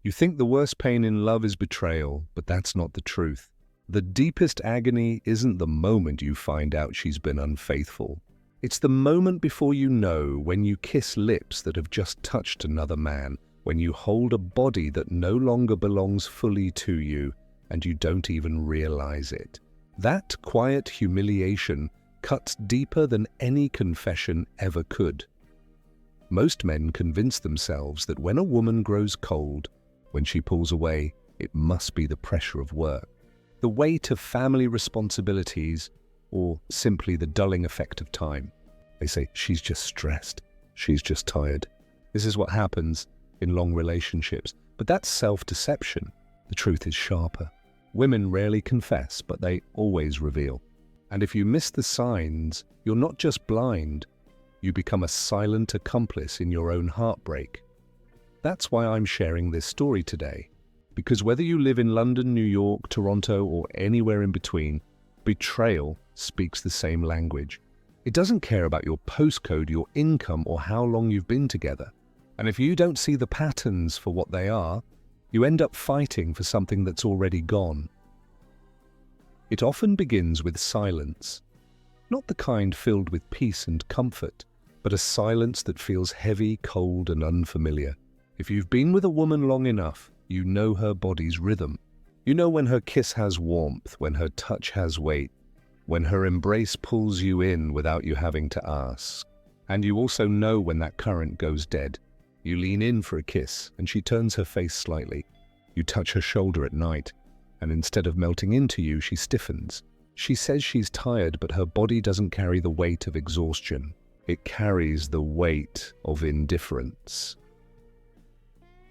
You think the worst pain in love is betrayal, but that's not the truth. The deepest agony isn't the moment you find out she's been unfaithful. It's the moment before you know, when you kiss lips that have just touched another man, when you hold a body that no longer belongs fully to you, and you don't even realize it. That quiet humiliation cuts deeper than any confession ever could. Most men convince themselves that when a woman grows cold, when she pulls away, it must be the pressure of work, the weight of family responsibilities, or simply the dulling effect of time. They say, she's just stressed, she's just tired. This is what happens in long relationships, but that's self-deception. The truth is sharper. Women rarely confess, but they always reveal. And if you miss the signs, you're not just blind, you become a silent accomplice in your own heartbreak. That's why I'm sharing this story today. Because whether you live in London, New York, Toronto, or anywhere in between, betrayal speaks the same language. It doesn't care about your postcode, your income, or how long you've been together. And if you don't see the patterns for what they are, you end up fighting for something that's already gone. It often begins with silence. Not the kind filled with peace and comfort, but a silence that feels heavy, cold, and unfamiliar. If you've been with a woman long enough, you know her body's rhythm. You know when her kiss has warmth, when her touch has weight, when her embrace pulls you in without you having to ask. And you also know when that current goes dead. You lean in for a kiss, and she turns her face slightly. You touch her shoulder at night, and instead of melting into you, she stiffens. She says she's tired, but her body doesn't carry the weight of exhaustion. It carries the weight of indifference.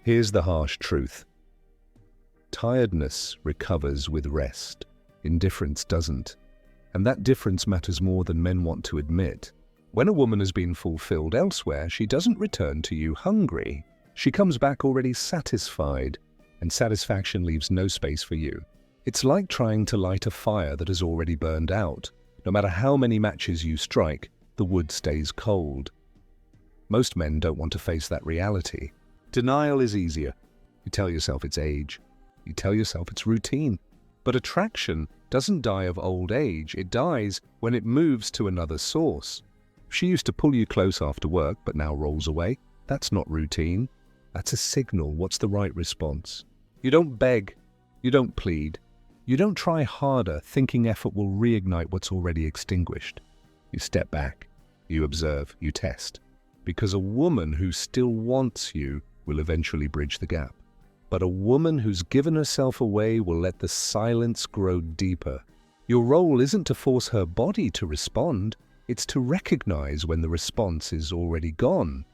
Here's the harsh truth. Tiredness recovers with rest. Indifference doesn't. And that difference matters more than men want to admit. When a woman has been fulfilled elsewhere, she doesn't return to you hungry. She comes back already satisfied, and satisfaction leaves no space for you. It's like trying to light a fire that has already burned out. No matter how many matches you strike, the wood stays cold. Most men don't want to face that reality. Denial is easier. You tell yourself it's age. You tell yourself it's routine. But attraction doesn't die of old age. It dies when it moves to another source. She used to pull you close after work, but now rolls away. That's not routine. That's a signal. What's the right response? You don't beg. You don't plead. You don't try harder, thinking effort will reignite what's already extinguished. You step back. You observe. You test. Because a woman who still wants you will eventually bridge the gap. But a woman who's given herself away will let the silence grow deeper. Your role isn't to force her body to respond. It's to recognize when the response is already gone.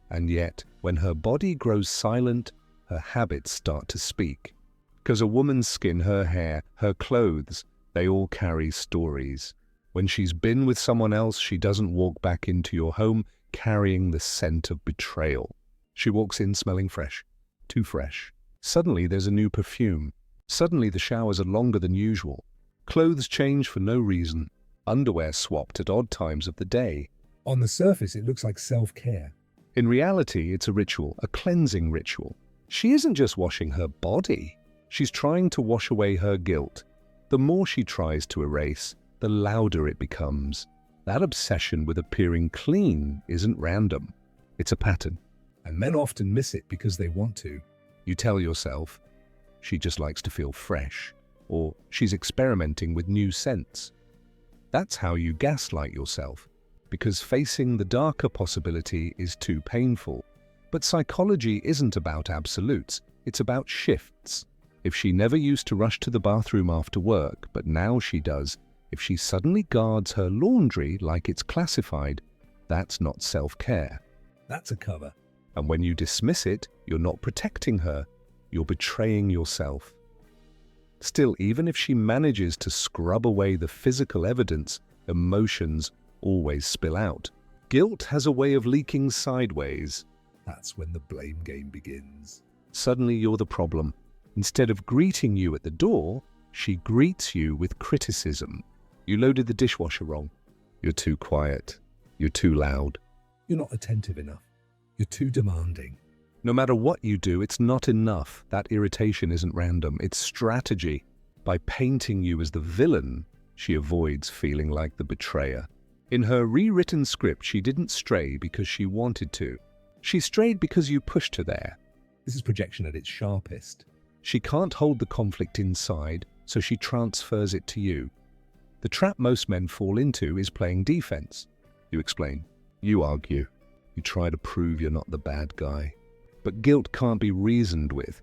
And yet, when her body grows silent, her habits start to speak. Because a woman's skin, her hair, her clothes, they all carry stories. When she's been with someone else, she doesn't walk back into your home carrying the scent of betrayal. She walks in smelling fresh, too fresh. Suddenly there's a new perfume. Suddenly the showers are longer than usual. Clothes change for no reason. Underwear swapped at odd times of the day. On the surface, it looks like self-care. In reality, it's a ritual, a cleansing ritual. She isn't just washing her body. She's trying to wash away her guilt. The more she tries to erase, the louder it becomes. That obsession with appearing clean isn't random. It's a pattern. And men often miss it because they want to. You tell yourself, she just likes to feel fresh, or she's experimenting with new scents. That's how you gaslight yourself, because facing the darker possibility is too painful. But psychology isn't about absolutes, it's about shifts. If she never used to rush to the bathroom after work, but now she does, if she suddenly guards her laundry like it's classified, that's not self-care. That's a cover. And when you dismiss it, you're not protecting her, you're betraying yourself. Still, even if she manages to scrub away the physical evidence, emotions always spill out. Guilt has a way of leaking sideways. That's when the blame game begins. Suddenly you're the problem. Instead of greeting you at the door, she greets you with criticism. You loaded the dishwasher wrong. You're too quiet. You're too loud. You're not attentive enough. You're too demanding. No matter what you do, it's not enough. That irritation isn't random, it's strategy. By painting you as the villain, she avoids feeling like the betrayer. In her rewritten script, she didn't stray because she wanted to. She strayed because you pushed her there. This is projection at its sharpest. She can't hold the conflict inside, so she transfers it to you. The trap most men fall into is playing defense. You explain. You argue. You try to prove you're not the bad guy. But guilt can't be reasoned with.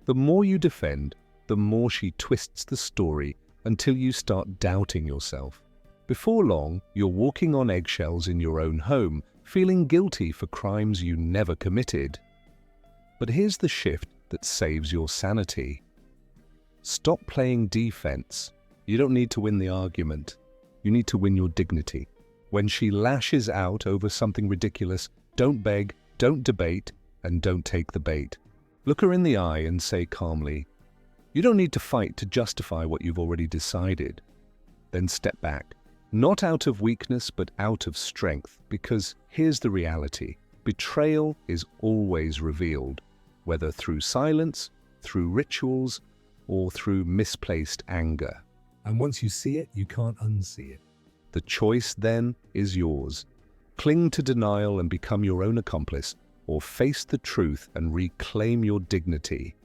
The more you defend, the more she twists the story until you start doubting yourself. Before long, you're walking on eggshells in your own home, feeling guilty for crimes you never committed. But here's the shift that saves your sanity. Stop playing defense. You don't need to win the argument. You need to win your dignity. When she lashes out over something ridiculous, don't beg, don't debate, and don't take the bait. Look her in the eye and say calmly, "You don't need to fight to justify what you've already decided." Then step back. Not out of weakness, but out of strength, because here's the reality. Betrayal is always revealed, whether through silence, through rituals, or through misplaced anger. And once you see it, you can't unsee it. The choice then is yours. Cling to denial and become your own accomplice, or face the truth and reclaim your dignity.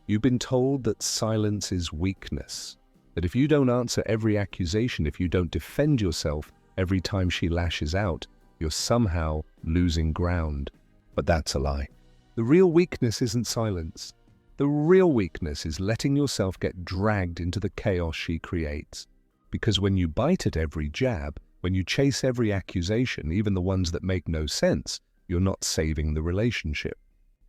You've been told that silence is weakness, that if you don't answer every accusation, if you don't defend yourself every time she lashes out, you're somehow losing ground. But that's a lie. The real weakness isn't silence. The real weakness is letting yourself get dragged into the chaos she creates. Because when you bite at every jab, when you chase every accusation, even the ones that make no sense, you're not saving the relationship.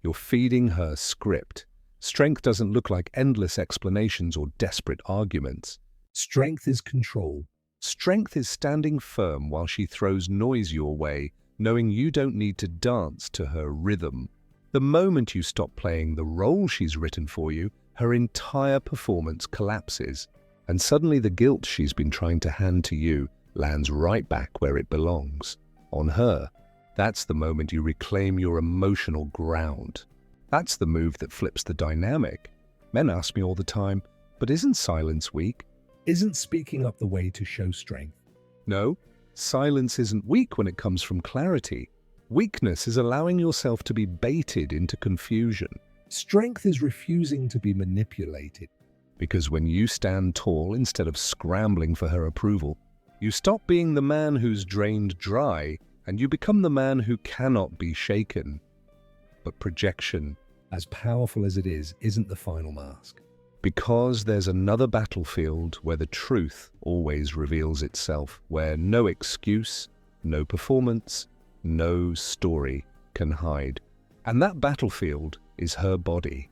You're feeding her script. Strength doesn't look like endless explanations or desperate arguments. Strength is control. Strength is standing firm while she throws noise your way, knowing you don't need to dance to her rhythm. The moment you stop playing the role she's written for you, her entire performance collapses, and suddenly the guilt she's been trying to hand to you lands right back where it belongs, on her. That's the moment you reclaim your emotional ground. That's the move that flips the dynamic. Men ask me all the time, but isn't silence weak? Isn't speaking up the way to show strength? No, silence isn't weak when it comes from clarity. Weakness is allowing yourself to be baited into confusion. Strength is refusing to be manipulated. Because when you stand tall instead of scrambling for her approval, you stop being the man who's drained dry and you become the man who cannot be shaken. But projection, as powerful as it is, isn't the final mask. Because there's another battlefield where the truth always reveals itself, where no excuse, no performance, no story can hide. And that battlefield is her body.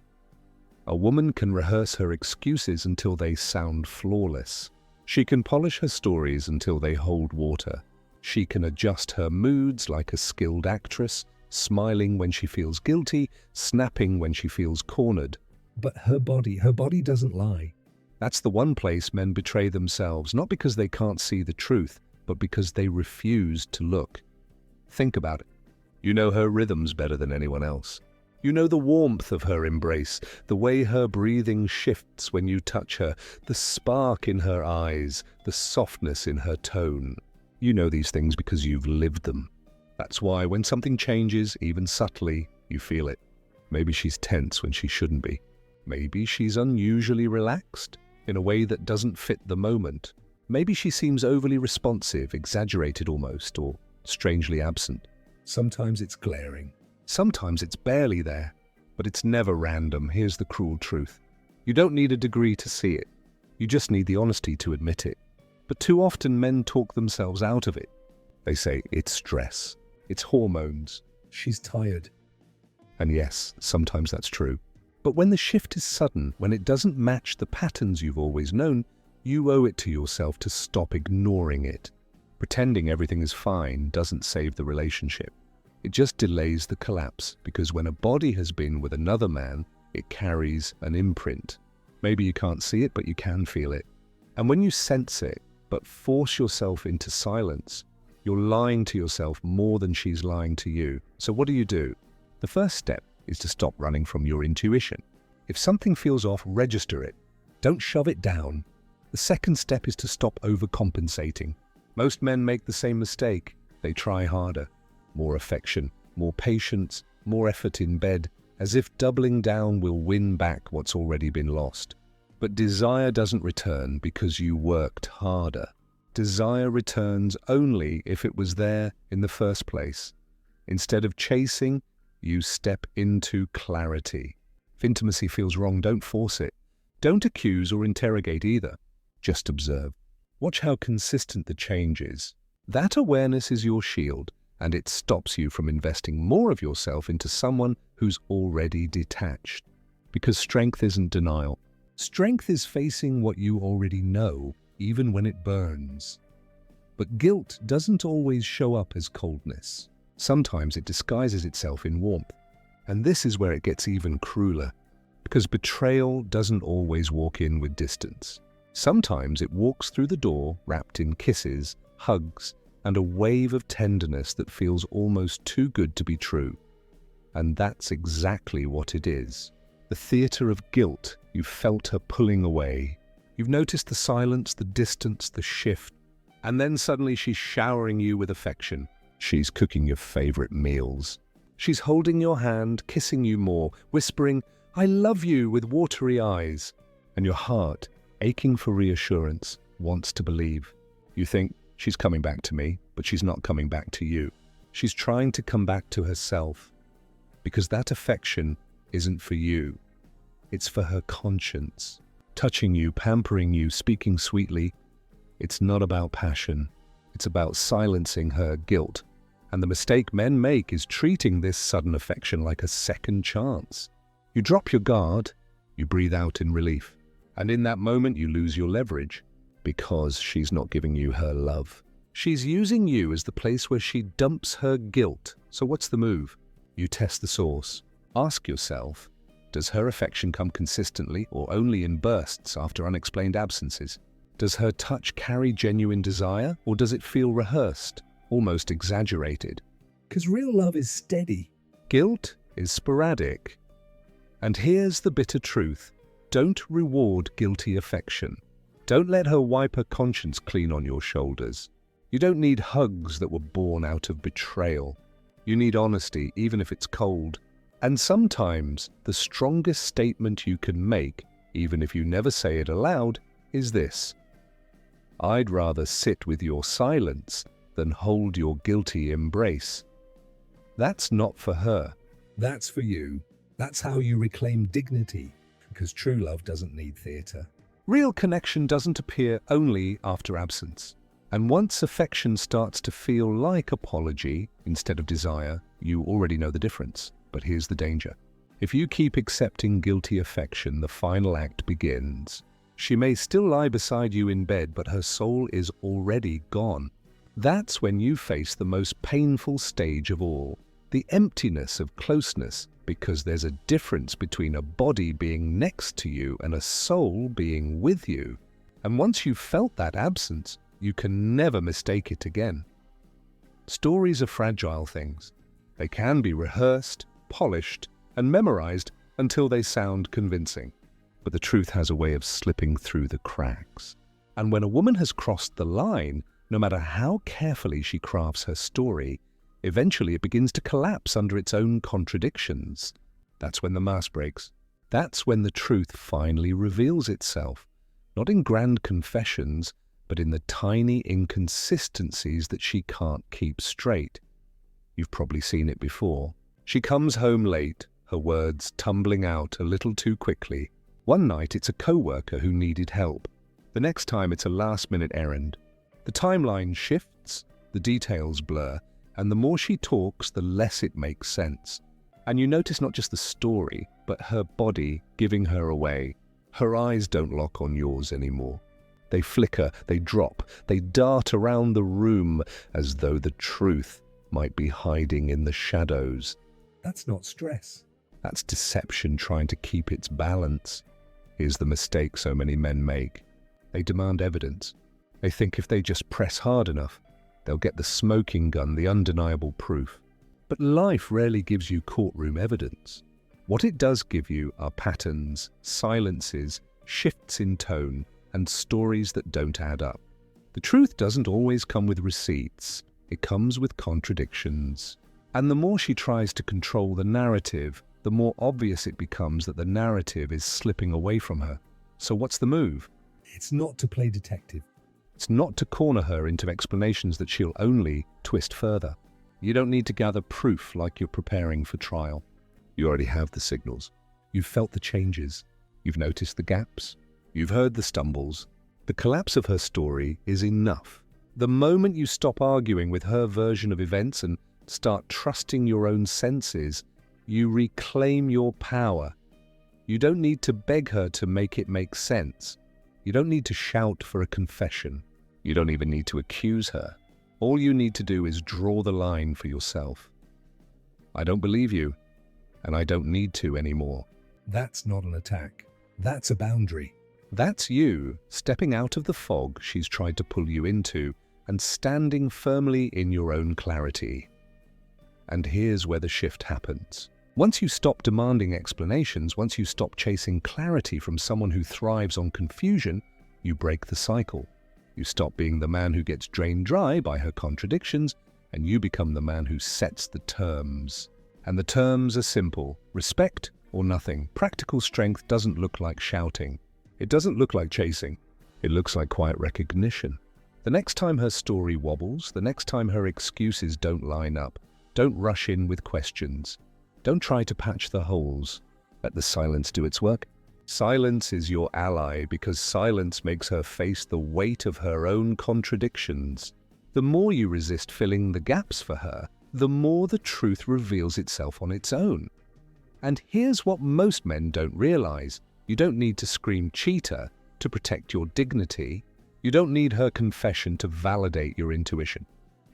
A woman can rehearse her excuses until they sound flawless. She can polish her stories until they hold water. She can adjust her moods like a skilled actress, smiling when she feels guilty, snapping when she feels cornered. But her body doesn't lie. That's the one place men betray themselves, not because they can't see the truth, but because they refuse to look. Think about it. You know her rhythms better than anyone else. You know the warmth of her embrace, the way her breathing shifts when you touch her, the spark in her eyes, the softness in her tone. You know these things because you've lived them. That's why when something changes, even subtly, you feel it. Maybe she's tense when she shouldn't be. Maybe she's unusually relaxed in a way that doesn't fit the moment. Maybe she seems overly responsive, exaggerated almost, or strangely absent. Sometimes it's glaring. Sometimes it's barely there, but it's never random. Here's the cruel truth. You don't need a degree to see it. You just need the honesty to admit it. But too often men talk themselves out of it. They say it's stress, it's hormones. She's tired. And yes, sometimes that's true. But when the shift is sudden, when it doesn't match the patterns you've always known, you owe it to yourself to stop ignoring it. Pretending everything is fine doesn't save the relationship. It just delays the collapse, because when a body has been with another man, it carries an imprint. Maybe you can't see it, but you can feel it. And when you sense it, but force yourself into silence, you're lying to yourself more than she's lying to you. So what do? The first step is to stop running from your intuition. If something feels off, register it. Don't shove it down. The second step is to stop overcompensating. Most men make the same mistake. They try harder. More affection, more patience, more effort in bed, as if doubling down will win back what's already been lost. But desire doesn't return because you worked harder. Desire returns only if it was there in the first place. Instead of chasing, you step into clarity. If intimacy feels wrong, don't force it. Don't accuse or interrogate either. Just observe. Watch how consistent the change is. That awareness is your shield, and it stops you from investing more of yourself into someone who's already detached. Because strength isn't denial. Strength is facing what you already know, even when it burns. But guilt doesn't always show up as coldness. Sometimes it disguises itself in warmth. And this is where it gets even crueler. Because betrayal doesn't always walk in with distance. Sometimes it walks through the door wrapped in kisses, hugs, and a wave of tenderness that feels almost too good to be true. And that's exactly what it is. The theater of guilt. You've felt her pulling away. You've noticed the silence, the distance, the shift. And then suddenly she's showering you with affection. She's cooking your favorite meals. She's holding your hand, kissing you more, whispering, "I love you," with watery eyes. And your heart, aching for reassurance, wants to believe. You think, she's coming back to me, but she's not coming back to you. She's trying to come back to herself. Because that affection isn't for you. It's for her conscience. Touching you, pampering you, speaking sweetly. It's not about passion. It's about silencing her guilt. And the mistake men make is treating this sudden affection like a second chance. You drop your guard, you breathe out in relief. And in that moment you lose your leverage. Because she's not giving you her love. She's using you as the place where she dumps her guilt. So what's the move? You test the source. Ask yourself, does her affection come consistently or only in bursts after unexplained absences? Does her touch carry genuine desire, or does it feel rehearsed, almost exaggerated? Because real love is steady. Guilt is sporadic. And here's the bitter truth. Don't reward guilty affection. Don't let her wipe her conscience clean on your shoulders. You don't need hugs that were born out of betrayal. You need honesty, even if it's cold. And sometimes the strongest statement you can make, even if you never say it aloud, is this: I'd rather sit with your silence than hold your guilty embrace. That's not for her. That's for you. That's how you reclaim dignity. Because true love doesn't need theatre. Real connection doesn't appear only after absence. And once affection starts to feel like apology instead of desire, you already know the difference. But here's the danger. If you keep accepting guilty affection, the final act begins. She may still lie beside you in bed, but her soul is already gone. That's when you face the most painful stage of all, the emptiness of closeness, because there's a difference between a body being next to you and a soul being with you. And once you've felt that absence, you can never mistake it again. Stories are fragile things. They can be rehearsed, polished, and memorized until they sound convincing. But the truth has a way of slipping through the cracks. And when a woman has crossed the line, no matter how carefully she crafts her story, eventually it begins to collapse under its own contradictions. That's when the mask breaks. That's when the truth finally reveals itself, not in grand confessions, but in the tiny inconsistencies that she can't keep straight. You've probably seen it before. She comes home late, her words tumbling out a little too quickly. One night it's a co-worker who needed help. The next time it's a last-minute errand. The timeline shifts, the details blur, and the more she talks, the less it makes sense. And you notice not just the story, but her body giving her away. Her eyes don't lock on yours anymore. They flicker, they drop, they dart around the room as though the truth might be hiding in the shadows. That's not stress. That's deception trying to keep its balance. Here's the mistake so many men make. They demand evidence. They think if they just press hard enough, they'll get the smoking gun, the undeniable proof. But life rarely gives you courtroom evidence. What it does give you are patterns, silences, shifts in tone, and stories that don't add up. The truth doesn't always come with receipts. It comes with contradictions. And the more she tries to control the narrative, the more obvious it becomes that the narrative is slipping away from her. So what's the move? It's not to play detective. It's not to corner her into explanations that she'll only twist further. You don't need to gather proof like you're preparing for trial. You already have the signals. You've felt the changes. You've noticed the gaps. You've heard the stumbles. The collapse of her story is enough. The moment you stop arguing with her version of events and start trusting your own senses, you reclaim your power. You don't need to beg her to make it make sense. You don't need to shout for a confession. You don't even need to accuse her. All you need to do is draw the line for yourself. I don't believe you, and I don't need to anymore. That's not an attack. That's a boundary. That's you stepping out of the fog she's tried to pull you into and standing firmly in your own clarity. And here's where the shift happens. Once you stop demanding explanations, once you stop chasing clarity from someone who thrives on confusion, you break the cycle. You stop being the man who gets drained dry by her contradictions, and you become the man who sets the terms. And the terms are simple: respect or nothing. Practical strength doesn't look like shouting. It doesn't look like chasing. It looks like quiet recognition. The next time her story wobbles, the next time her excuses don't line up, don't rush in with questions. Don't try to patch the holes. Let the silence do its work. Silence is your ally because silence makes her face the weight of her own contradictions. The more you resist filling the gaps for her, the more the truth reveals itself on its own. And here's what most men don't realize. You don't need to scream cheater to protect your dignity. You don't need her confession to validate your intuition.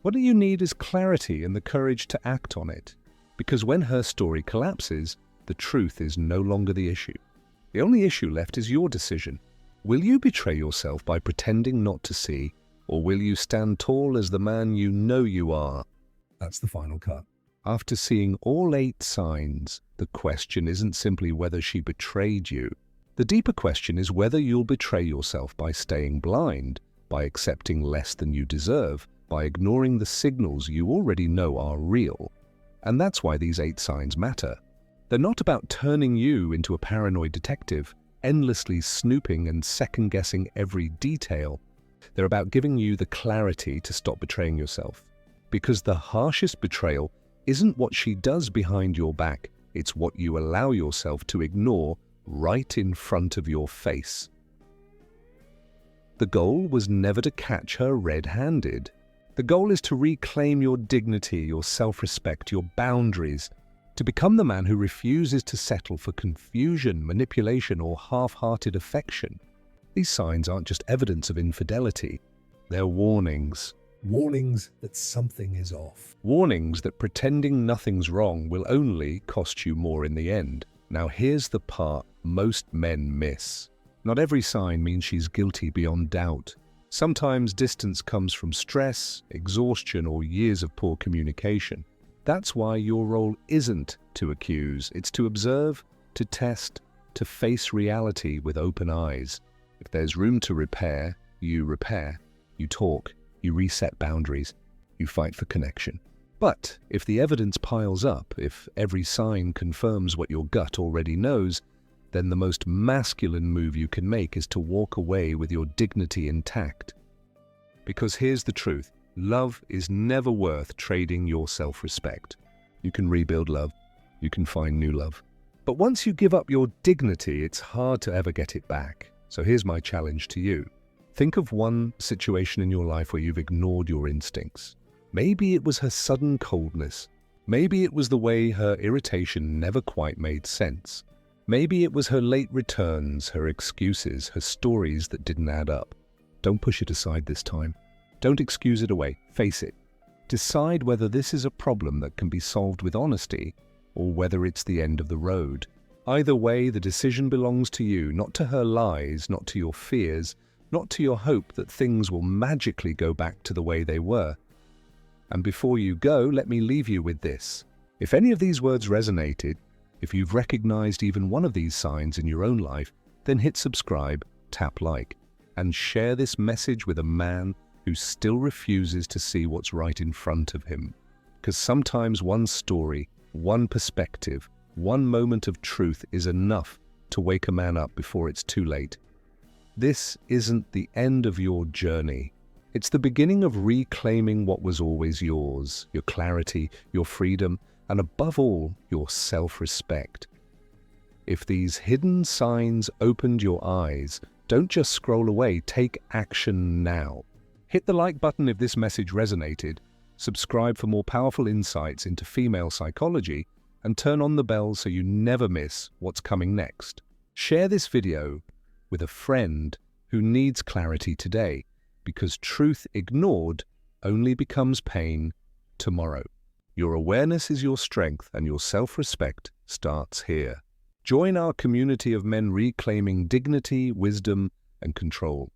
What you need is clarity and the courage to act on it. Because when her story collapses, the truth is no longer the issue. The only issue left is your decision. Will you betray yourself by pretending not to see, or will you stand tall as the man you know you are? That's the final cut. After seeing all 8 signs, the question isn't simply whether she betrayed you. The deeper question is whether you'll betray yourself by staying blind, by accepting less than you deserve, by ignoring the signals you already know are real. And that's why these 8 signs matter. They're not about turning you into a paranoid detective, endlessly snooping and second-guessing every detail. They're about giving you the clarity to stop betraying yourself. Because the harshest betrayal isn't what she does behind your back, it's what you allow yourself to ignore right in front of your face. The goal was never to catch her red-handed. The goal is to reclaim your dignity, your self-respect, your boundaries, to become the man who refuses to settle for confusion, manipulation, or half-hearted affection. These signs aren't just evidence of infidelity. They're warnings. Warnings that something is off. Warnings that pretending nothing's wrong will only cost you more in the end. Now here's the part most men miss. Not every sign means she's guilty beyond doubt. Sometimes distance comes from stress, exhaustion, or years of poor communication. That's why your role isn't to accuse, it's to observe, to test, to face reality with open eyes. If there's room to repair, you talk, you reset boundaries, you fight for connection. But if the evidence piles up, if every sign confirms what your gut already knows, then the most masculine move you can make is to walk away with your dignity intact. Because here's the truth, love is never worth trading your self-respect. You can rebuild love, you can find new love. But once you give up your dignity, it's hard to ever get it back. So here's my challenge to you. Think of one situation in your life where you've ignored your instincts. Maybe it was her sudden coldness. Maybe it was the way her irritation never quite made sense. Maybe it was her late returns, her excuses, her stories that didn't add up. Don't push it aside this time. Don't excuse it away. Face it. Decide whether this is a problem that can be solved with honesty or whether it's the end of the road. Either way, the decision belongs to you, not to her lies, not to your fears, not to your hope that things will magically go back to the way they were. And before you go, let me leave you with this. If any of these words resonated, If you've recognized even one of these signs in your own life, then hit subscribe, tap like, and share this message with a man who still refuses to see what's right in front of him. Because sometimes one story, one perspective, one moment of truth is enough to wake a man up before it's too late. This isn't the end of your journey. It's the beginning of reclaiming what was always yours, your clarity, your freedom, and above all, your self-respect. If these hidden signs opened your eyes, don't just scroll away, take action now. Hit the like button if this message resonated, subscribe for more powerful insights into female psychology, and turn on the bell so you never miss what's coming next. Share this video with a friend who needs clarity today, because truth ignored only becomes pain tomorrow. Your awareness is your strength, and your self-respect starts here. Join our community of men reclaiming dignity, wisdom, and control.